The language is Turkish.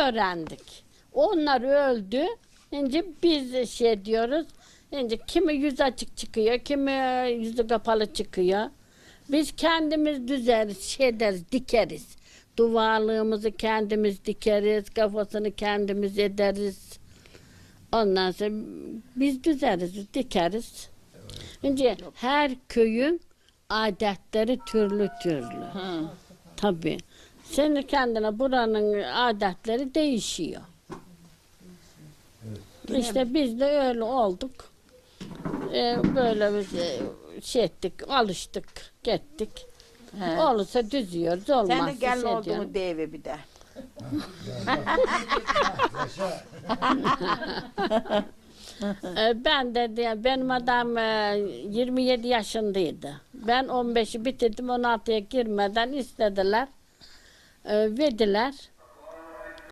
öğrendik. Onlar öldü. Şimdi biz şey diyoruz. Şimdi kimi yüz açık çıkıyor, kimi yüzü kapalı çıkıyor. Biz kendimiz düzeriz, şey deriz, dikeriz. Duvarlığımızı kendimiz dikeriz, kafasını kendimiz ederiz. Ondan sonra biz düzeriz, dikeriz. Şimdi her köyün adetleri türlü türlü. Tabii. Senin kendine buranın adetleri değişiyor. İşte biz de öyle olduk. Böyle bir şey ettik, alıştık, gittik. He. Olursa düzüyoruz, olmazsa Sen de gelin şey oldu diyorum. mu deve bir de. Ben de benim adam 27 yaşındaydı. Ben 15'i bitirdim, 16'ya girmeden istediler. Verdiler.